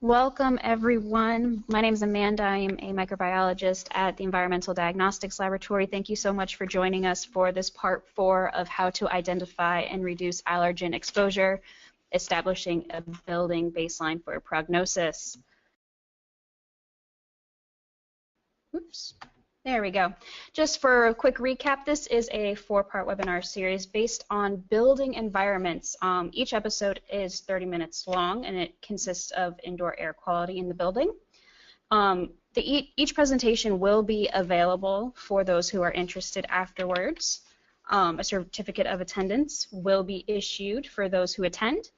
Welcome, everyone. My name is Amanda. I am a microbiologist at the Environmental Diagnostics Laboratory. Thank you so much for joining us for this part 4 of how to identify and reduce allergen exposure, establishing a building baseline for prognosis. Oops. There we go. Just for a quick recap, this is a 4-part webinar series based on building environments. Each episode is 30 minutes long, and it consists of indoor air quality in the building. Each presentation will be available for those who are interested afterwards. A certificate of attendance will be issued for those who attend.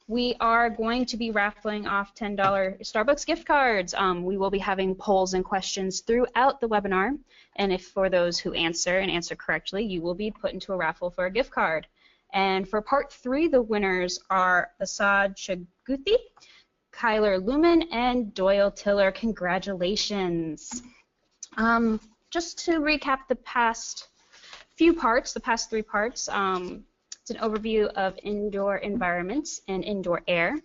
We are going to be raffling off $10 Starbucks gift cards. We will be having polls and questions throughout the webinar, and if for those who answer correctly, you will be put into a raffle for a gift card. And for part 3, the winners are Asad Chaguthi, Kyler Lumen, and Doyle Tiller. Congratulations. Just to recap the past few parts, the past 3 parts, it's an overview of indoor environments and indoor air,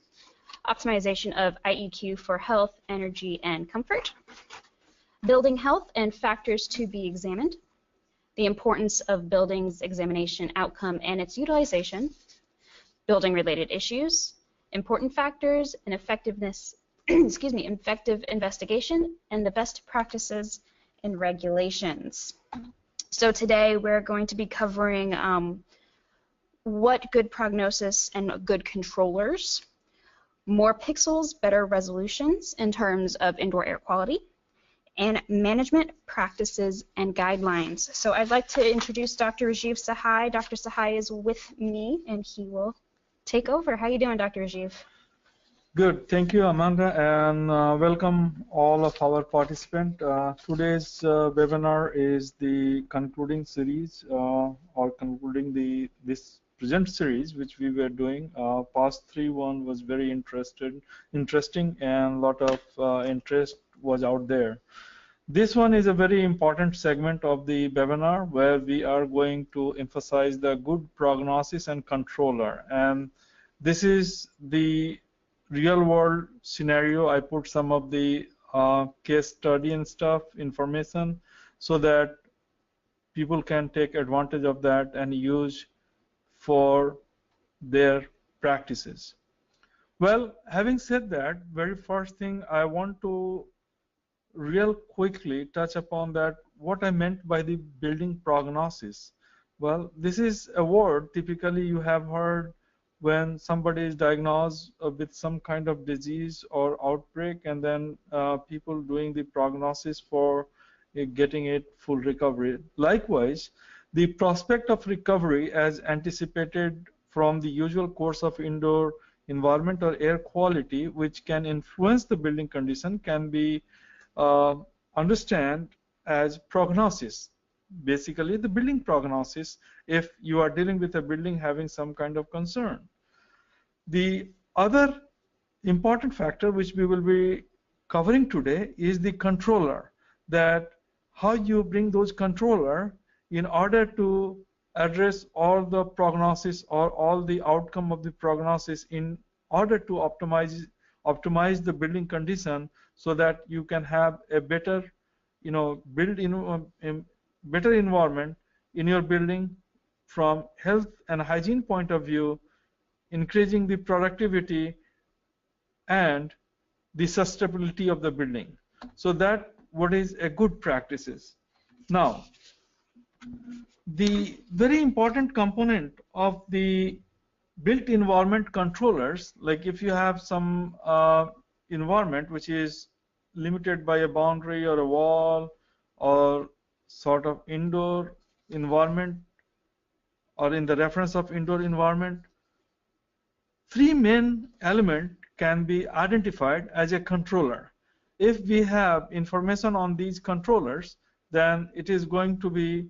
optimization of IEQ for health, energy, and comfort, building health and factors to be examined, the importance of buildings examination outcome and its utilization, building-related issues, important factors, and effectiveness, effective investigation, and the best practices and regulations. So today we're going to be covering what good prognosis and good controllers, more pixels, better resolutions in terms of indoor air quality, and management practices and guidelines. So I'd like to introduce Dr. Rajiv Sahai. Dr. Sahai is with me, and he will take over. How are you doing, Dr. Rajiv? Good. Thank you, Amanda, and welcome all of our participants. Today's webinar is the concluding series, or concluding this present series which we were doing. Past 3 was very interesting, and a lot of interest was out there. This one is a very important segment of the webinar where we are going to emphasize the good prognosis and controller, and this is the real world scenario. I put some of the case study and stuff information so that people can take advantage of that and use for their practices. Well, having said that, very first thing I want to real quickly touch upon that what I meant by the building prognosis. Well, this is a word typically you have heard when somebody is diagnosed with some kind of disease or outbreak, and then people doing the prognosis for getting it full recovery. Likewise, the prospect of recovery as anticipated from the usual course of indoor environment or air quality, which can influence the building condition, can be understood as prognosis. Basically, the building prognosis if you are dealing with a building having some kind of concern. The other important factor which we will be covering today is the controller, that how you bring those controller in order to address all the prognosis or all the outcome of the prognosis in order to optimize the building condition so that you can have a better, better environment in your building from health and hygiene point of view, increasing the productivity and the sustainability of the building. So that what is a good practices. Now, the very important component of the built environment controllers, like if you have some environment which is limited by a boundary or a wall or sort of indoor environment or in the reference of indoor environment, 3 main elements can be identified as a controller. If we have information on these controllers, then it is going to be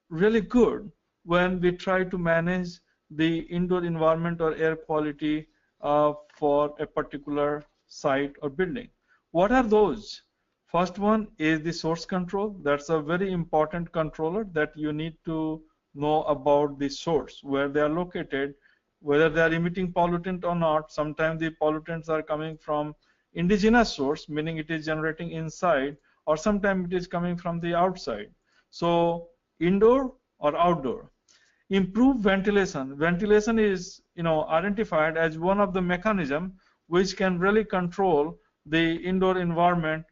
really good when we try to manage the indoor environment or air quality for a particular site or building. What are those? First one is the source control. That's a very important controller that you need to know about the source, where they are located, whether they are emitting pollutant or not. Sometimes the pollutants are coming from indigenous source, meaning it is generating inside, or sometimes it is coming from the outside. So indoor or outdoor. Improved ventilation. Ventilation is, identified as one of the mechanisms which can really control the indoor environment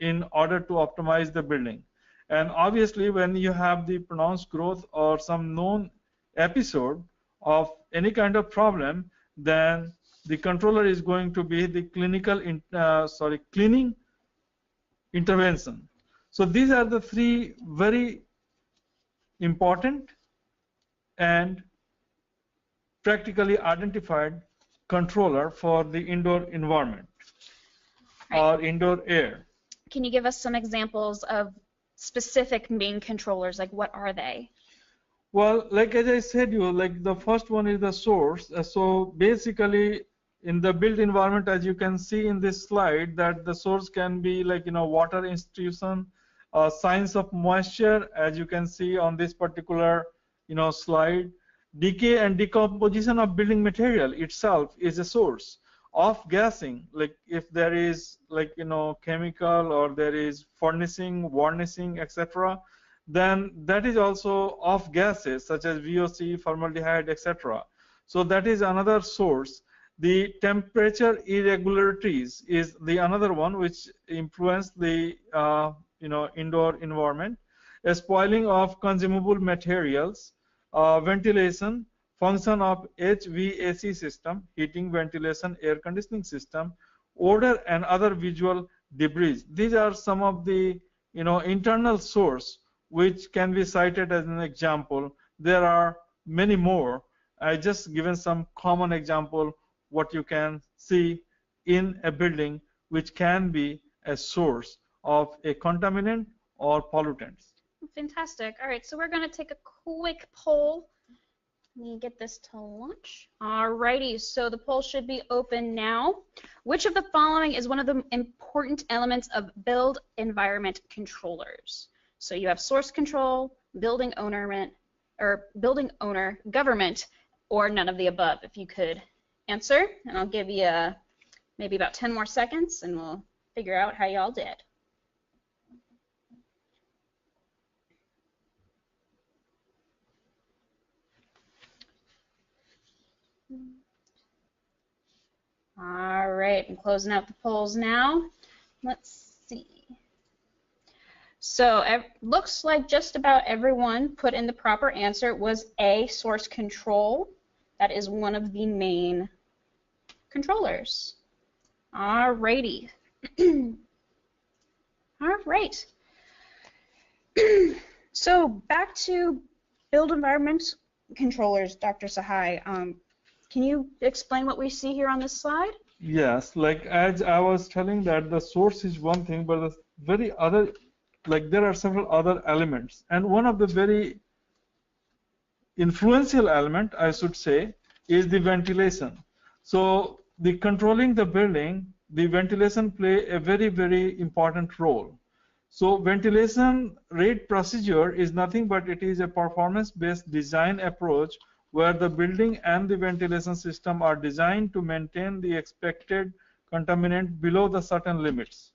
in order to optimize the building. And obviously, when you have the pronounced growth or some known episode of any kind of problem, then the controller is going to be the cleaning intervention. So these are the three very important and practically identified controller for the indoor environment or indoor air. Can you give us some examples of specific main controllers? Like, what are they? Well, like as I said, like the first one is the source. So basically, in the built environment, as you can see in this slide, that the source can be like water institution, signs of moisture, as you can see on this particular slide. Decay and decomposition of building material itself is a source. Off gassing, like if there is like chemical or there is furnishing, varnishing, etc., then that is also off gases such as VOC, formaldehyde, etc. So that is another source. The temperature irregularities is the another one which influence the indoor environment. A spoiling of consumable materials, ventilation, function of HVAC system, heating, ventilation, air conditioning system, odor and other visual debris. These are some of the internal source which can be cited as an example. There are many more. I just given some common example what you can see in a building which can be a source of a contaminant or pollutants. Fantastic. All right, so we're going to take a quick poll. Let me get this to launch. All righty, so the poll should be open now. Which of the following is one of the important elements of build environment controllers? So you have source control, building owner, government, or none of the above. If you could answer, and I'll give you maybe about 10 more seconds, and we'll figure out how y'all did. All right, I'm closing out the polls now. Let's see. So it looks like just about everyone put in the proper answer. It was A, source control. That is one of the main controllers. All righty. All right. So back to build environment controllers, Dr. Sahai. Can you explain what we see here on this slide? Yes, like as I was telling that the source is one thing, but the very other, like there are several other elements, and one of the very influential element, I should say, is the ventilation. So the controlling the building, the ventilation play a very, very important role. So ventilation rate procedure is nothing but it is a performance-based design approach where the building and the ventilation system are designed to maintain the expected contaminant below the certain limits.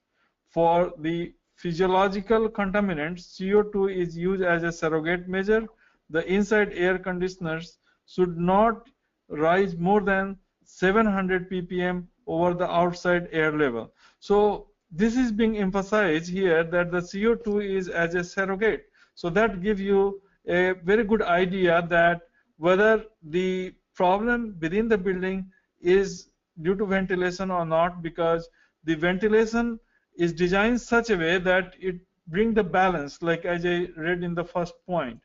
For the physiological contaminants, CO2 is used as a surrogate measure. The inside air conditioners should not rise more than 700 ppm over the outside air level. So this is being emphasized here that the CO2 is as a surrogate. So that gives you a very good idea that whether the problem within the building is due to ventilation or not, because the ventilation is designed such a way that it brings the balance, like as I read in the first point.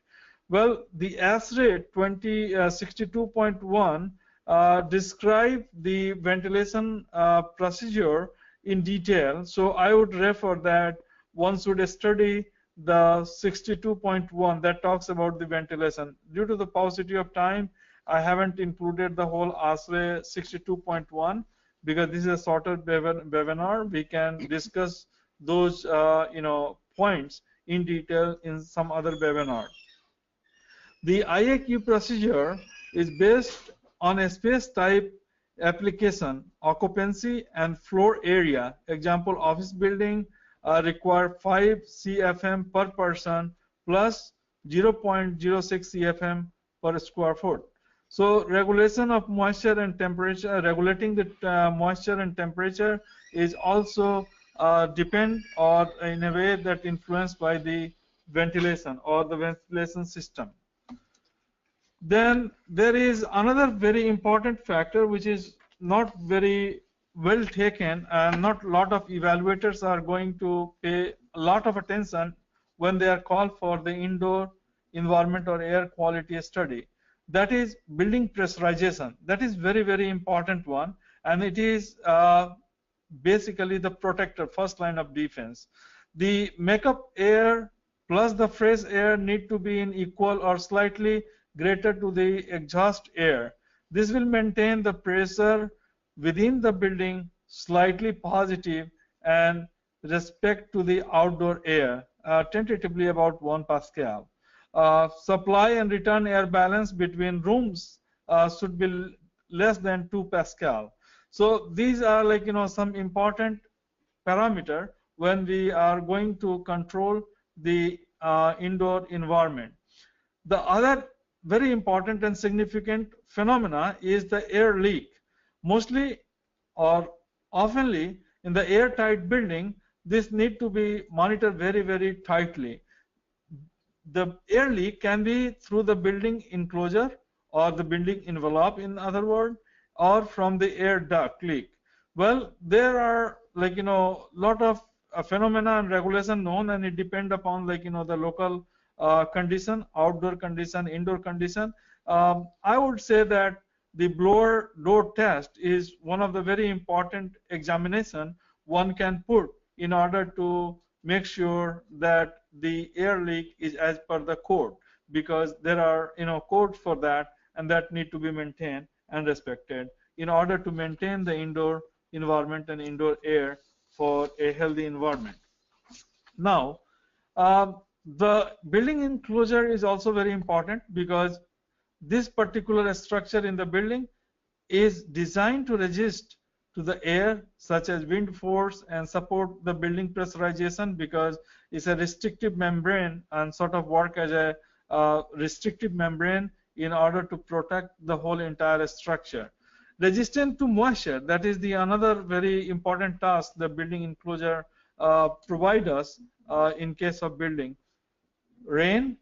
Well, the AS rate 62.1 describe the ventilation procedure in detail. So I would refer that one should study the 62.1 that talks about the ventilation. Due to the paucity of time, I haven't included the whole ASRE 62.1 because this is a shorter webinar. We can discuss those points in detail in some other webinar. The IAQ procedure is based on a space type application, occupancy, and floor area. Example, office building require 5 CFM per person plus 0.06 CFM per square foot. So regulation of moisture and temperature, regulating the moisture and temperature is also depend or in a way that influenced by the ventilation or the ventilation system. Then there is another very important factor which is not very well taken, and not a lot of evaluators are going to pay a lot of attention when they are called for the indoor environment or air quality study. That is building pressurization. That is very important one, and it is basically the protector, first line of defense. The makeup air plus the fresh air need to be in equal or slightly greater to the exhaust air. This will maintain the pressure within the building slightly positive and respect to the outdoor air, tentatively about 1 Pascal. Supply and return air balance between rooms should be less than 2 Pascal. So these are, like, some important parameter when we are going to control the indoor environment. The other very important and significant phenomena is the air leak. Mostly or oftenly in the airtight building, this need to be monitored very tightly. The air leak can be through the building enclosure or the building envelope, in other words, or from the air duct leak. Well, there are, like, lot of phenomena and regulation known, and it depend upon, like, the local condition, outdoor condition, indoor condition. I would say that the blower door test is one of the very important examination one can put in order to make sure that the air leak is as per the code, because there are, codes for that, and that need to be maintained and respected in order to maintain the indoor environment and indoor air for a healthy environment. Now, the building enclosure is also very important, because this particular structure in the building is designed to resist to the air such as wind force and support the building pressurization, because it's a restrictive membrane and sort of work as a restrictive membrane in order to protect the whole entire structure. Resistant to moisture, that is the another very important task the building enclosure provide us in case of building. Rain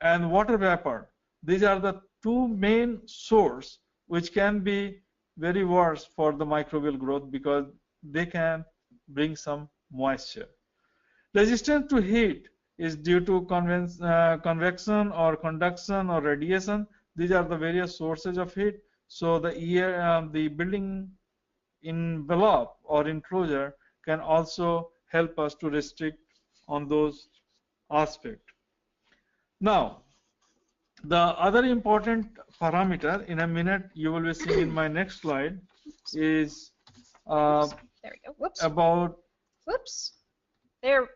and water vapor, these are the two main source which can be very worse for the microbial growth, because they can bring some moisture. Resistance to heat is due to convection or conduction or radiation. These are the various sources of heat. So the building envelope or enclosure can also help us to restrict on those aspects. Now, the other important parameter, in a minute you will be seeing in my next slide, is there we go. Whoops. About. Whoops. There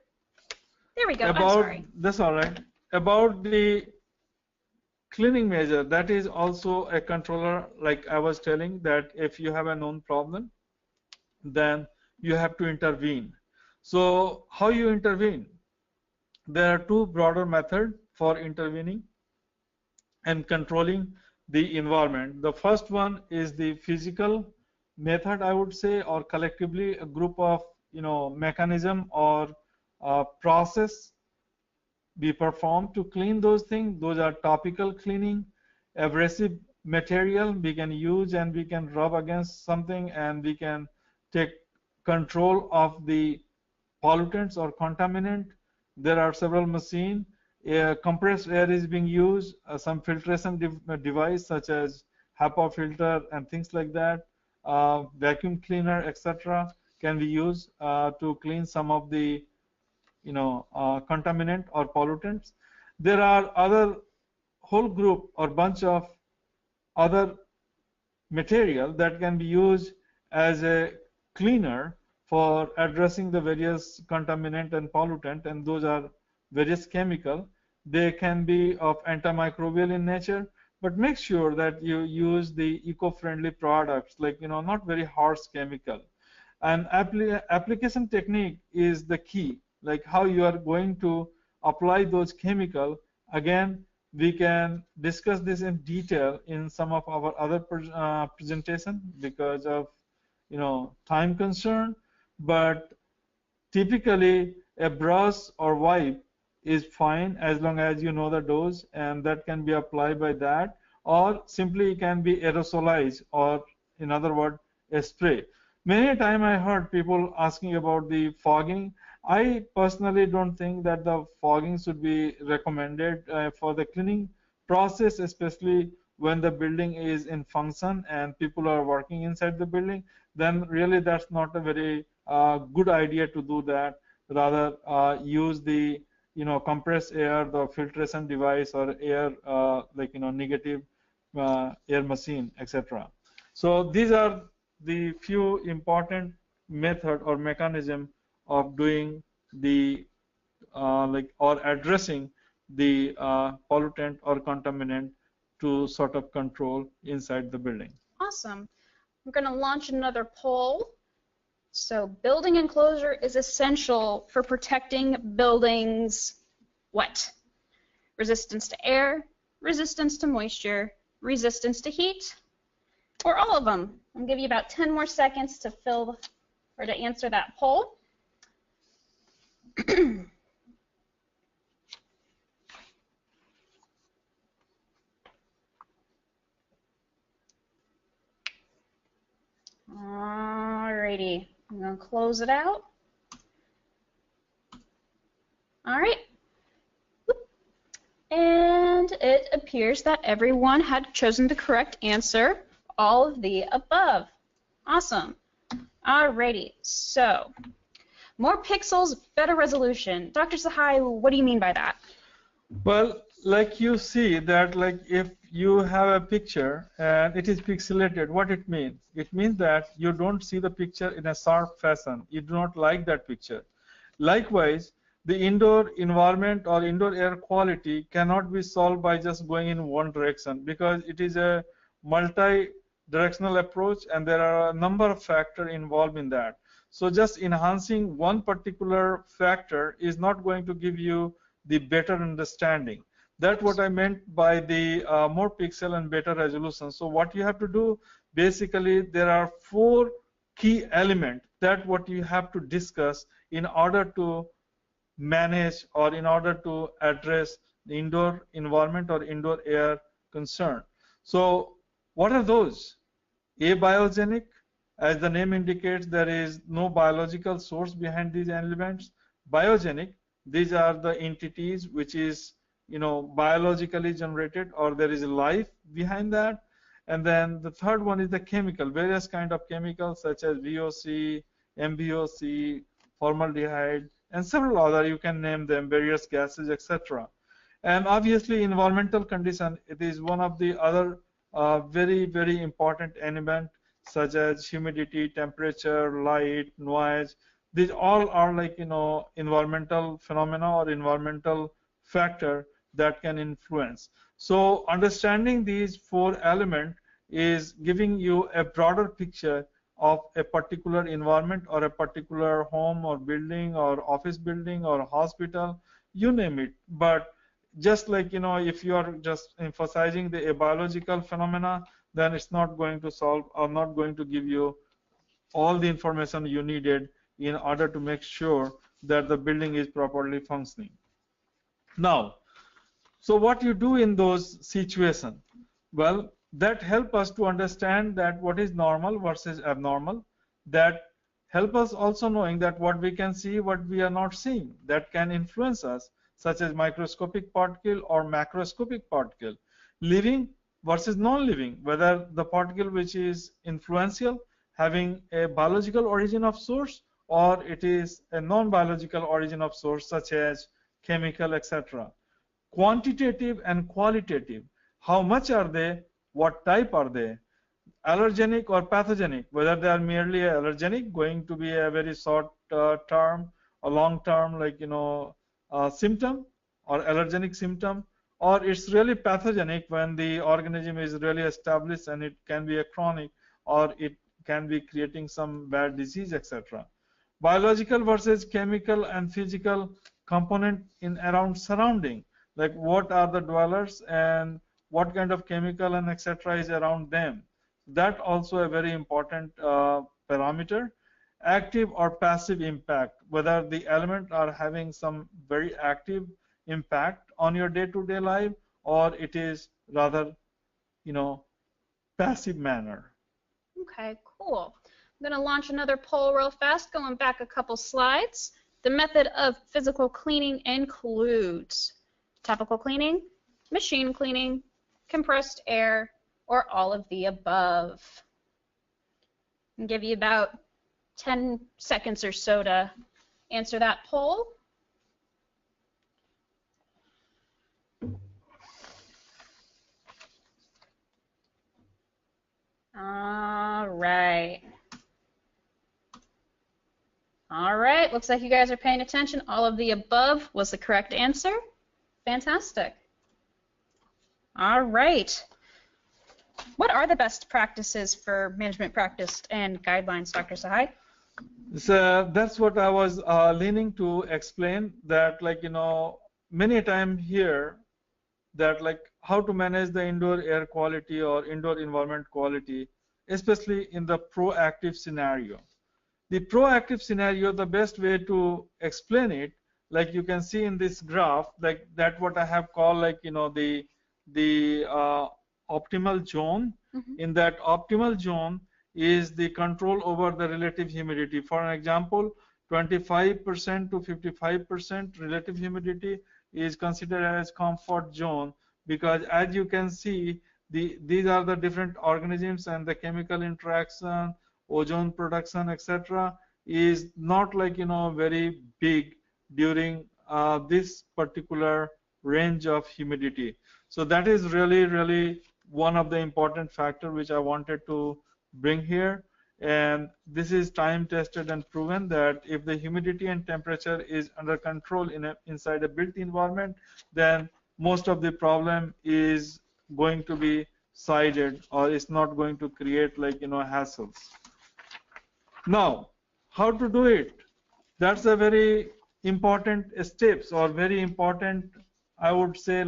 we go. About, I'm sorry. That's all right. About the cleaning measure, that is also a controller. Like I was telling, that if you have a known problem, then you have to intervene. So how you intervene? There are two broader methods for intervening and controlling the environment. The first one is the physical method, I would say, or collectively a group of mechanism or process be performed to clean those things. Those are topical cleaning, abrasive material we can use and we can rub against something and we can take control of the pollutants or contaminant. There are several machines. Compressed air is being used, some filtration device such as HEPA filter and things like that, vacuum cleaner, etc. can be used to clean some of the contaminant or pollutants. There are other whole group or bunch of other material that can be used as a cleaner for addressing the various contaminant and pollutant, and those are various chemical. They can be of antimicrobial in nature. but make sure that you use the eco-friendly products, like, not very harsh chemical. And application technique is the key, like how you are going to apply those chemical. Again, we can discuss this in detail in some of our other presentation because of time concern, but typically a brush or wipe is fine as long as you know the dose, and that can be applied by that, or simply it can be aerosolized, or in other words, a spray. Many a time I heard people asking about the fogging. I personally don't think that the fogging should be recommended for the cleaning process, especially when the building is in function and people are working inside the building. Then really that's not a very good idea to do that. Rather use the compressed air, the filtration device, or air like negative air machine, etc. So these are the few important method or mechanism of doing the or addressing the pollutant or contaminant to sort of control inside the building. Awesome. We're going to launch another poll. So building enclosure is essential for protecting buildings what? Resistance to air, resistance to moisture, resistance to heat, or all of them? I'll give you about 10 more seconds to fill or to answer that poll. Alrighty, I'm going to close it out. All right. And it appears that everyone had chosen the correct answer, all of the above. Awesome. Alrighty, so more pixels, better resolution. Dr. Sahai, what do you mean by that? Well, like you see that, like if you have a picture and it is pixelated, what it means? It means that you don't see the picture in a sharp fashion. You do not like that picture. Likewise, the indoor environment or indoor air quality cannot be solved by just going in one direction, because it is a multi-directional approach and there are a number of factors involved in that. So just enhancing one particular factor is not going to give you the better understanding. That's what I meant by the more pixel and better resolution. So what you have to do, basically, there are 4 key elements that what you have to discuss in order to manage or in order to address the indoor environment or indoor air concern. So what are those? Abiogenic, as the name indicates, there is no biological source behind these elements. Biogenic, these are the entities which is biologically generated, or there is life behind that. And then the third one is the chemical, various kind of chemicals such as VOC, MVOC, formaldehyde, and several other, you can name them, various gases, etc. And obviously environmental condition, it is one of the other very, very important element, such as humidity, temperature, light, noise. These all are like environmental phenomena or environmental factor that can influence. So understanding these 4 elements is giving you a broader picture of a particular environment or a particular home or building or office building or hospital, you name it. But just like if you are just emphasizing the biological phenomena, then it's not going to solve or not going to give you all the information you needed in order to make sure that the building is properly functioning. Now, so what you do in those situations? Well, that help us to understand that what is normal versus abnormal. That help us also knowing that what we can see, what we are not seeing, that can influence us, such as microscopic particle or macroscopic particle. Living versus non-living, whether the particle which is influential, having a biological origin of source, or it is a non-biological origin of source, such as chemical, etc. Quantitative and qualitative, how much are they, what type are they? Allergenic or pathogenic, whether they are merely allergenic, going to be a very short term or long term, like symptom or allergenic symptom, or it's really pathogenic when the organism is really established and it can be a chronic, or it can be creating some bad disease, etc. Biological versus chemical and physical component in around surrounding, like what are the dwellers and what kind of chemical and etc. is around them. That also a very important parameter. Active or passive impact, whether the elements are having some very active impact on your day-to-day life, or it is rather, passive manner. Okay, cool. I'm going to launch another poll real fast, going back a couple slides. The method of physical cleaning includes topical cleaning, machine cleaning, compressed air, or all of the above. I'll give you about 10 seconds or so to answer that poll. All right. All right, looks like you guys are paying attention. All of the above was the correct answer. Fantastic. All right. What are the best practices for management practice and guidelines, Dr. Sahai? So that's what I was leaning to explain, that many times here that how to manage the indoor air quality or indoor environment quality, especially in the proactive scenario. The proactive scenario, the best way to explain it, like you can see in this graph, like that what I have called the optimal zone. In that optimal zone is the control over the relative humidity. For an example, 25% to 55% relative humidity is considered as comfort zone, because as you can see, these are the different organisms and the chemical interaction, ozone production, etc. is not very big during this particular range of humidity. So that is really one of the important factor which I wanted to bring here. And this is time tested and proven that if the humidity and temperature is under control inside a built environment, then most of the problem is going to be sided, or it's not going to create hassles. Now, how to do it? That's a very important steps, or very important, I would say,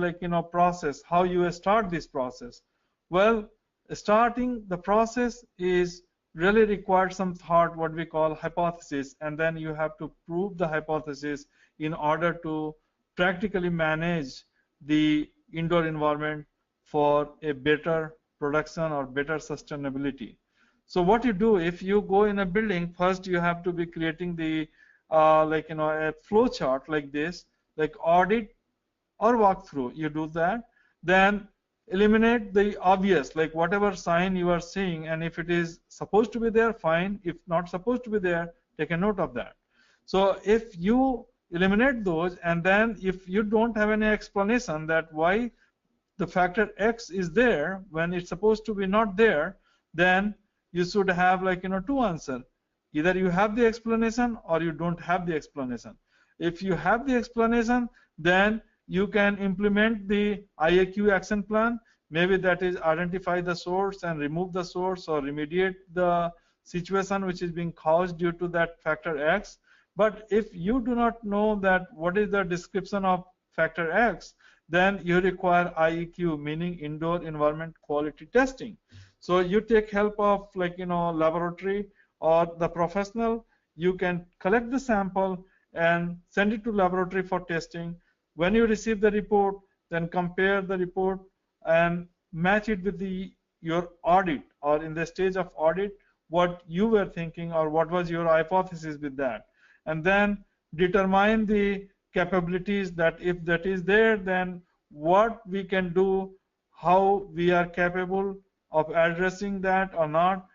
process. How you start this process? Well, starting the process is really requires some thought, what we call hypothesis, and then you have to prove the hypothesis in order to practically manage the indoor environment for a better production or better sustainability. So what you do, if you go in a building, first you have to be creating the a flow chart like this, like audit or walkthrough. You do that, then eliminate the obvious, like whatever sign you are seeing, and if it is supposed to be there, fine. If not supposed to be there, take a note of that. So if you eliminate those, and then if you don't have any explanation that why the factor X is there when it's supposed to be not there, then you should have two answers. Either you have the explanation or you don't have the explanation. If you have the explanation, then you can implement the IAQ action plan. Maybe that is identify the source and remove the source, or remediate the situation which is being caused due to that factor X. But if you do not know that what is the description of factor X, then you require IEQ, meaning indoor environment quality testing. So you take help of laboratory or the professional. You can collect the sample and send it to laboratory for testing. When you receive the report, then compare the report and match it with your audit, or in the stage of audit, what you were thinking or what was your hypothesis with that. And then determine the capabilities, that if that is there, then what we can do, how we are capable of addressing that or not.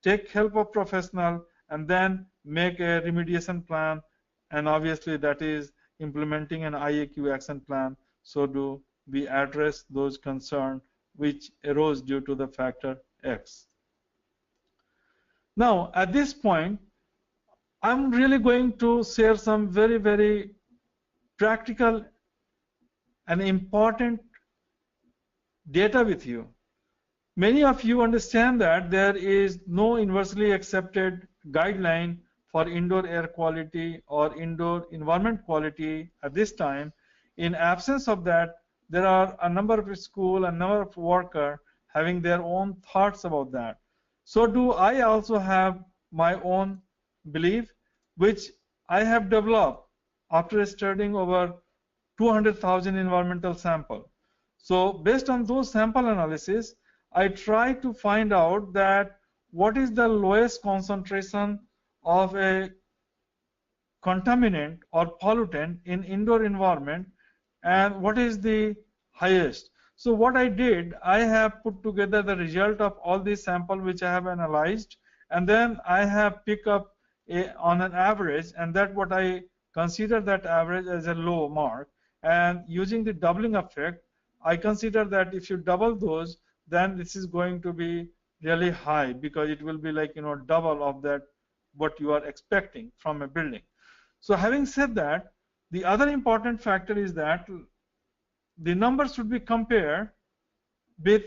Take help of professional, and then make a remediation plan, and obviously that is implementing an IAQ action plan. So do we address those concerns which arose due to the factor X. Now at this point, I'm really going to share some very practical an important data with you. Many of you understand that there is no universally accepted guideline for indoor air quality or indoor environment quality at this time. In absence of that, there are a number of schools, a number of workers having their own thoughts about that. So do I also have my own belief, which I have developed after studying over 200,000 environmental samples. So based on those sample analysis, I try to find out that what is the lowest concentration of a contaminant or pollutant in indoor environment and what is the highest. So what I did, I have put together the result of all these samples which I have analyzed, and then I have picked up on an average, and that what I consider that average as a low mark. And using the doubling effect, I consider that if you double those, then this is going to be really high because it will be like, double of that what you are expecting from a building. So having said that, the other important factor is that the numbers should be compared with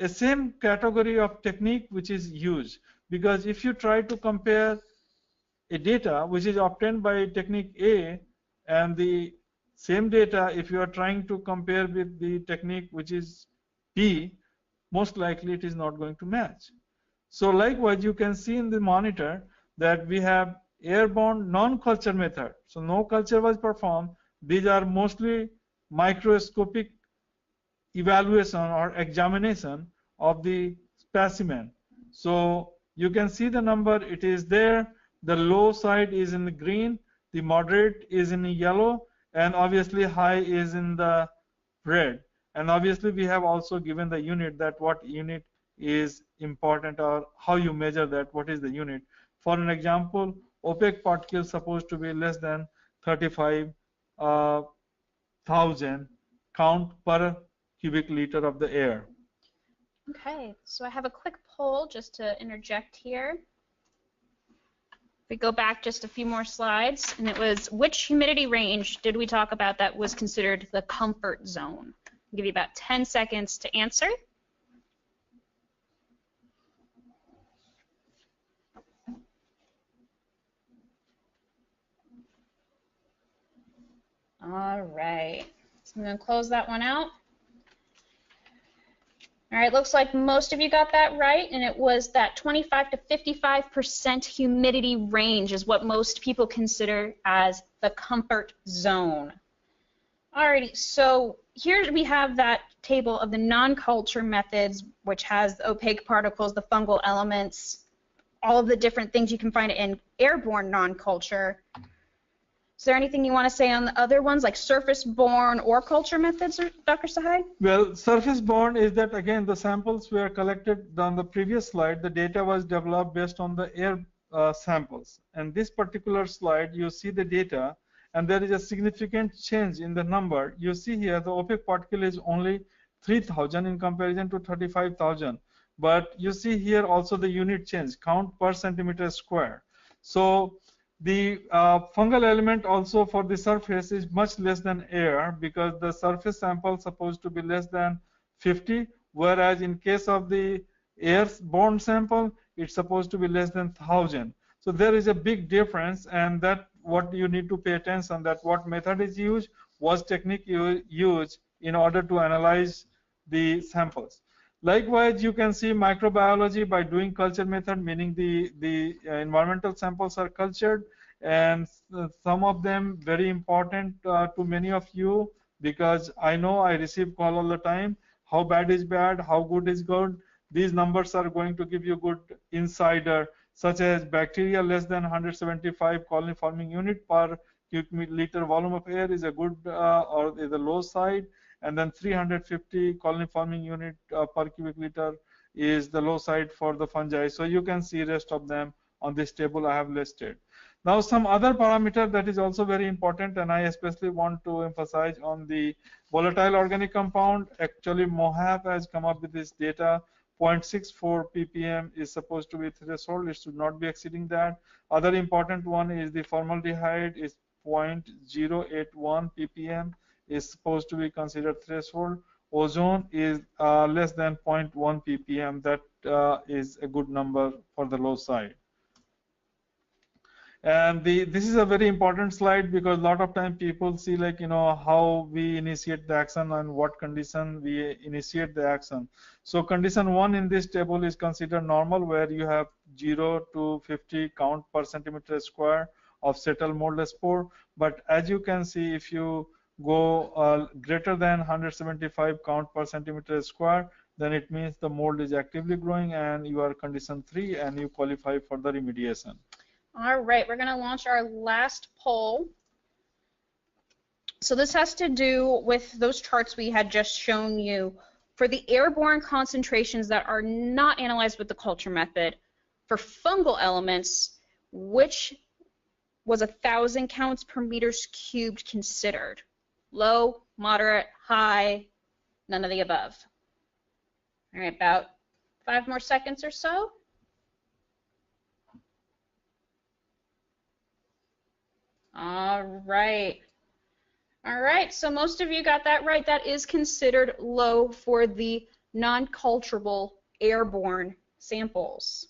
a same category of technique which is used, because if you try to compare a data which is obtained by technique A and the same data if you are trying to compare with the technique which is B, most likely it is not going to match. So likewise, you can see in the monitor that we have airborne non-culture method. So no culture was performed. These are mostly microscopic evaluation or examination of the specimen. So you can see the number, it is there. The low side is in the green, the moderate is in the yellow, and obviously high is in the red. And obviously we have also given the unit, that what unit is important or how you measure that, what is the unit. For an example, opaque particle supposed to be less than 35,000 count per cubic liter of the air. Okay, so I have a quick poll just to interject here. If we go back just a few more slides, and it was, which humidity range did we talk about that was considered the comfort zone? I'll give you about 10 seconds to answer. All right, so I'm going to close that one out. All right, looks like most of you got that right, and it was that 25 to 55% humidity range is what most people consider as the comfort zone. Alrighty, so here we have that table of the non-culture methods, which has the opaque particles, the fungal elements, all of the different things you can find in airborne non-culture. Is there anything you want to say on the other ones, like surface-borne or culture methods, Dr. Sahai? Well, surface-borne is that, again, the samples were collected on the previous slide. The data was developed based on the air samples. And this particular slide, you see the data, and there is a significant change in the number. You see here the opaque particle is only 3,000 in comparison to 35,000. But you see here also the unit change, count per centimeter square. So the fungal element also for the surface is much less than air, because the surface sample is supposed to be less than 50, whereas in case of the airborne sample, it's supposed to be less than 1,000. So there is a big difference, and that what you need to pay attention, that what method is used, was technique used in order to analyze the samples. Likewise, you can see microbiology by doing culture method, meaning the environmental samples are cultured, and some of them very important to many of you, because I know I receive call all the time, how bad is bad, how good is good. These numbers are going to give you good insider, such as bacteria less than 175 colony forming unit per cubic liter volume of air is a good or is the low side, and then 350 colony forming unit per cubic liter is the low side for the fungi. So you can see rest of them on this table I have listed. Now some other parameter that is also very important, and I especially want to emphasize on the volatile organic compound. Actually MOHAP has come up with this data. 0.64 ppm is supposed to be threshold. It should not be exceeding that. Other important one is the formaldehyde is 0.081 ppm is supposed to be considered threshold. Ozone is less than 0.1 ppm. That is a good number for the low side. And this is a very important slide because a lot of time people see, like, how we initiate the action and what condition we initiate the action. So condition 1 in this table is considered normal, where you have 0 to 50 count per centimeter square of settled mold spore. But as you can see, if you go greater than 175 count per centimeter square, then it means the mold is actively growing and you are condition 3 and you qualify for the remediation. All right, we're going to launch our last poll. So this has to do with those charts we had just shown you for the airborne concentrations that are not analyzed with the culture method. For fungal elements, which was 1,000 counts per meters cubed considered? Low, moderate, high, none of the above. All right, about 5 more seconds or so. All right. All right, so most of you got that right. That is considered low for the non-culturable airborne samples.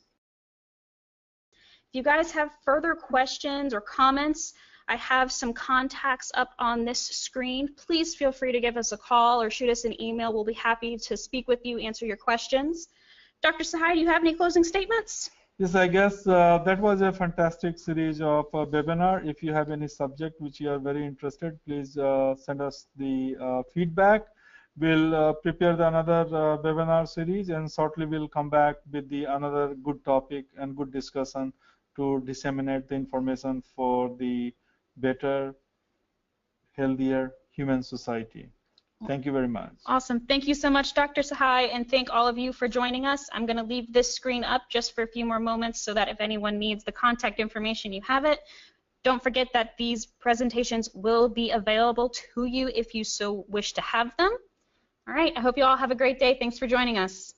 If you guys have further questions or comments, I have some contacts up on this screen. Please feel free to give us a call or shoot us an email. We'll be happy to speak with you, answer your questions. Dr. Sahai, do you have any closing statements? Yes, I guess that was a fantastic series of webinar. If you have any subject which you are very interested, please send us the feedback. We'll prepare another webinar series, and shortly we'll come back with another good topic and good discussion to disseminate the information for the better, healthier human society. Thank you very much. Awesome. Thank you so much, Dr. Sahai, and thank all of you for joining us. I'm going to leave this screen up just for a few more moments so that if anyone needs the contact information, you have it. Don't forget that these presentations will be available to you if you so wish to have them. All right. I hope you all have a great day. Thanks for joining us.